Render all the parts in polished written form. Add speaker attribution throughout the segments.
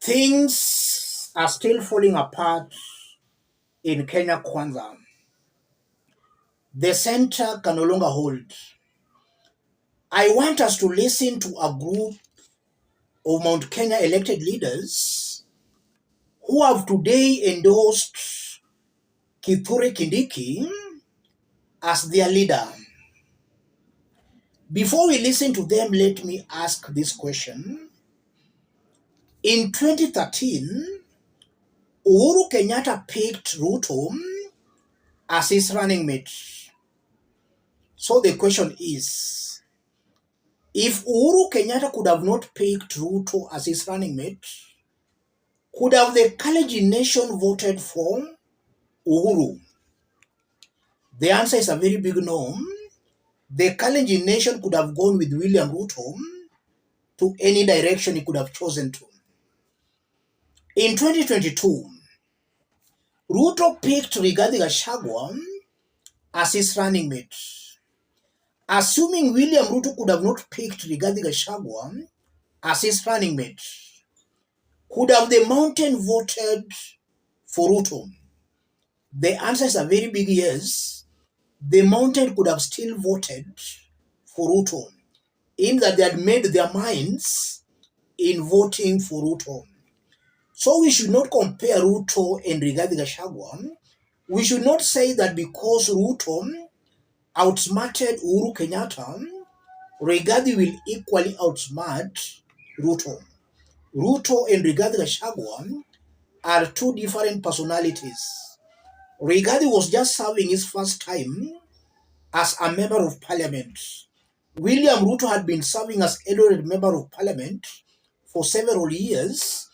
Speaker 1: Things are still falling apart in Kenya Kwanza. The center can no longer hold. I want us to listen to a group of Mount Kenya elected leaders who have today endorsed Kithure Kindiki as their leader. Before we listen to them, let me ask this question. In 2013, Uhuru Kenyatta picked Ruto as his running mate. So the question is, if Uhuru Kenyatta could have not picked Ruto as his running mate, could have the Kalenjin nation voted for Uhuru? The answer is a very big no. The Kalenjin nation could have gone with William Ruto to any direction he could have chosen to. In 2022, Ruto picked Rigathi Gachagua as his running mate. Assuming William Ruto could have not picked Rigathi Gachagua as his running mate, could have the mountain voted for Ruto? The answer is a very big yes. The mountain could have still voted for Ruto, in that they had made their minds in voting for Ruto. So we should not compare Ruto and Rigathi Gachagua. We should not say that because Ruto outsmarted Uhuru Kenyatta, Rigathi will equally outsmart Ruto. Ruto and Rigathi Gachagua are two different personalities. Rigathi was just serving his first time as a member of parliament. William Ruto had been serving as elderly member of parliament for several years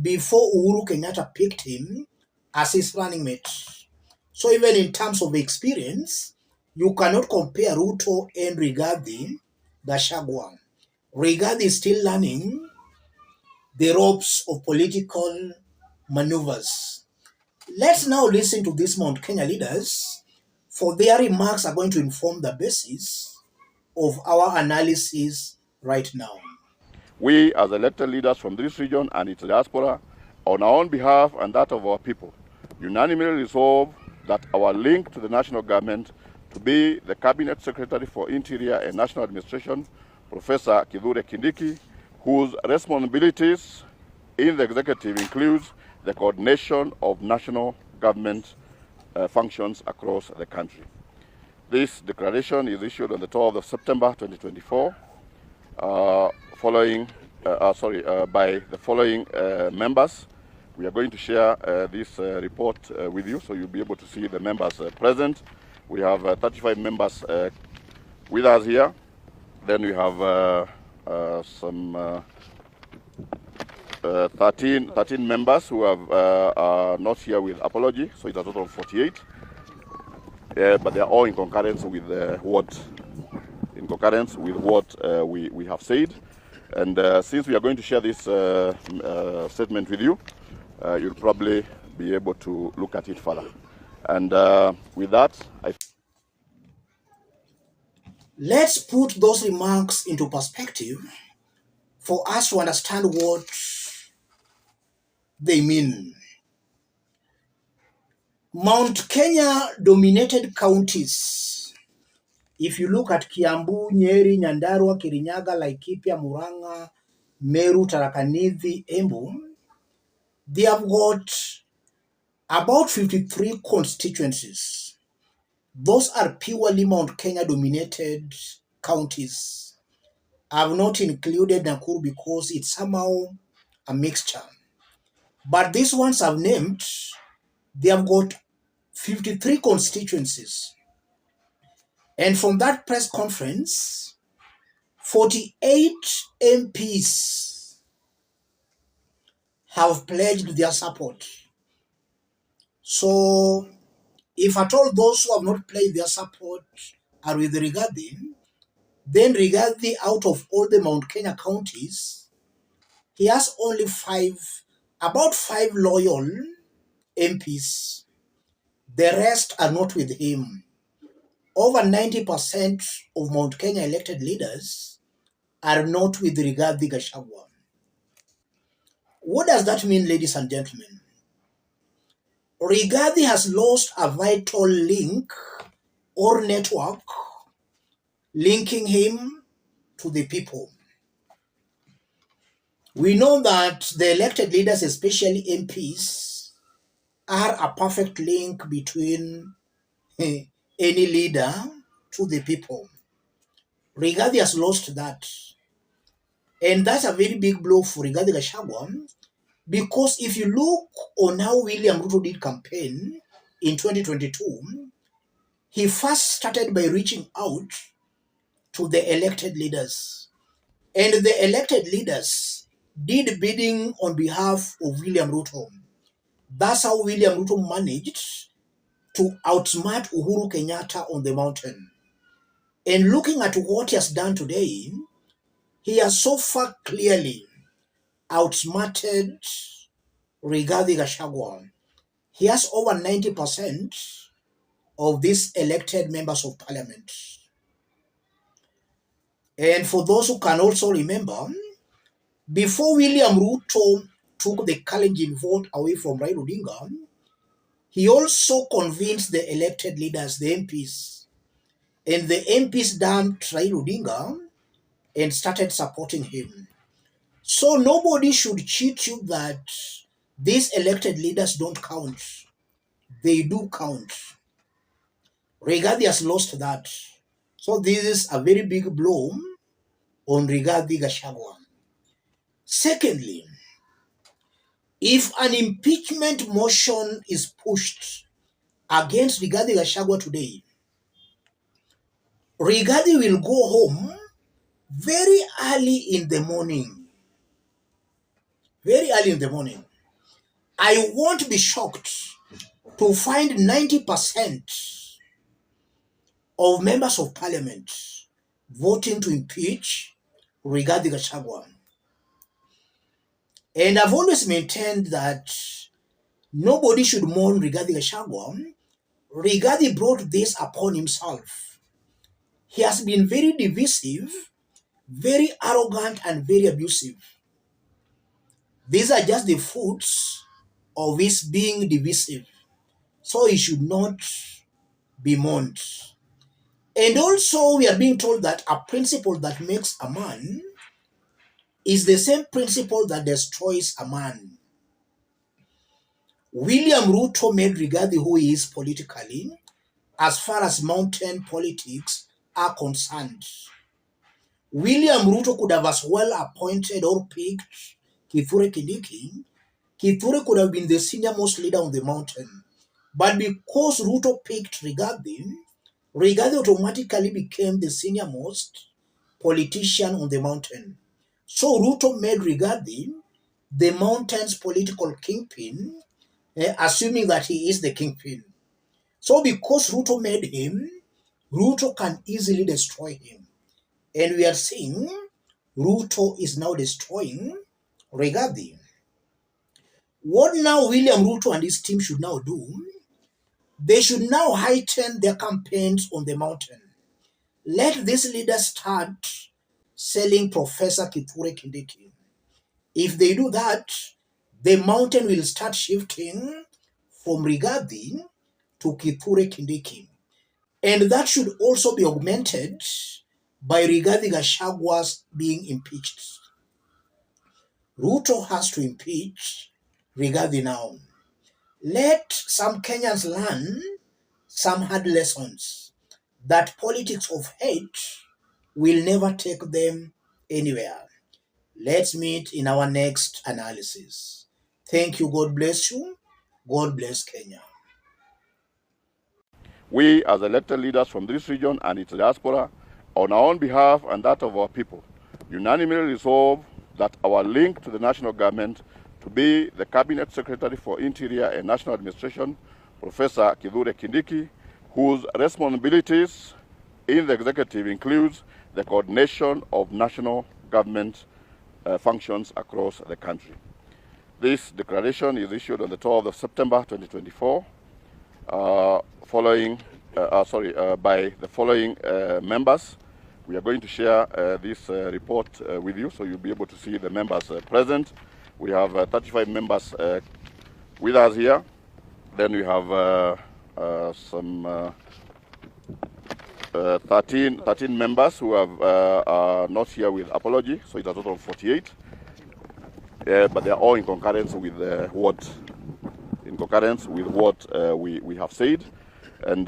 Speaker 1: before Uhuru Kenyatta picked him as his running mate. So even in terms of experience, you cannot compare Ruto and Rigathi Gachagua. Rigathi is still learning the ropes of political maneuvers. Let's now listen to these Mount Kenya leaders, for their remarks are going to inform the basis of our analysis right now.
Speaker 2: We, as elected leaders from this region and its diaspora, on our own behalf and that of our people, unanimously resolve that our link to the national government to be the Cabinet Secretary for Interior and National Administration, Professor Kithure Kindiki, whose responsibilities in the executive includes the coordination of national government functions across the country. This declaration is issued on the 12th of September 2024, by the following members. We are going to share this report with you, so you'll be able to see the members present. We have 35 members with us here. Then we have some 13 members who are not here with apology, so it's a total of 48. But they are all in concurrence with what we have said. And since we are going to share this statement with you, you'll probably be able to look at it further. And with that,
Speaker 1: let's put those remarks into perspective for us to understand what they mean. Mount Kenya dominated counties. If you look at Kiambu, Nyeri, Nyandarua, Kirinyaga, Laikipia, Murang'a, Meru, Tharaka Nithi, Embu, they have got about 53 constituencies. Those are purely Mount Kenya dominated counties. I have not included Nakuru because it's somehow a mixture. But these ones I've named, they have got 53 constituencies. And from that press conference, 48 MPs have pledged their support. So, if at all those who have not pledged their support are with Rigathi, then Rigathi, out of all the Mount Kenya counties, he has only about five loyal MPs. The rest are not with him. Over 90% of Mount Kenya elected leaders are not with Rigathi Gachagua. What does that mean, ladies and gentlemen? Rigathi has lost a vital link or network linking him to the people. We know that the elected leaders, especially MPs, are a perfect link between any leader to the people. Rigathi has lost that. And that's a very big blow for Rigathi Gachagua, because if you look on how William Ruto did campaign in 2022, he first started by reaching out to the elected leaders. And the elected leaders did bidding on behalf of William Ruto. That's how William Ruto managed to outsmart Uhuru Kenyatta on the mountain. And looking at what he has done today, he has so far clearly outsmarted Rigathi Gachagua. He has over 90% of these elected members of parliament. And for those who can also remember, before William Ruto took the Kalenjin vote away from Raila Odinga, he also convinced the elected leaders, the MPs, and the MPs dumped Raila Odinga and started supporting him. So nobody should cheat you that these elected leaders don't count. They do count. Rigathi has lost that. So this is a very big blow on Rigathi Gachagua. Secondly, if an impeachment motion is pushed against Rigathi Gachagua today, Rigathi will go home very early in the morning. Very early in the morning. I won't be shocked to find 90% of members of parliament voting to impeach Rigathi Gachagua. And I've always maintained that nobody should mourn Rigathi Gachagua. Rigathi brought this upon himself. He has been very divisive, very arrogant, and very abusive. These are just the fruits of his being divisive. So he should not be mourned. And also, we are being told that a principle that makes a man is the same principle that destroys a man. William Ruto made Rigathi who he is politically, as far as mountain politics are concerned. William Ruto could have as well appointed or picked Kithure Kindiki. Kithure could have been the senior most leader on the mountain. But because Ruto picked Rigathi, Rigathi automatically became the senior most politician on the mountain. So Ruto made Rigathi the mountain's political kingpin, assuming that he is the kingpin. So because Ruto made him, Ruto can easily destroy him. And we are seeing Ruto is now destroying Rigathi. What now William Ruto and his team should now do, they should now heighten their campaigns on the mountain. Let these leaders start selling Professor Kithure Kindiki. If they do that, the mountain will start shifting from Rigathi to Kithure Kindiki. And that should also be augmented by Rigathi Gachagua's being impeached. Ruto has to impeach Rigathi now. Let some Kenyans learn some hard lessons that politics of hate will never take them anywhere. Let's meet in our next analysis. Thank you. God bless you. God bless Kenya.
Speaker 2: We, as elected leaders from this region and its diaspora, on our own behalf and that of our people, unanimously resolve that our link to the national government to be the Cabinet Secretary for Interior and National Administration, Professor Kithure Kindiki, whose responsibilities in the executive includes the coordination of national government functions across the country. This declaration is issued on the 12th of September 2024 by the following members. We are going to share this report with you, so you'll be able to see the members present. We have 35 members with us here. Then we have some 13 members who are not here with apology, so it's a total of 48. But they are all in concurrence with what we have said, and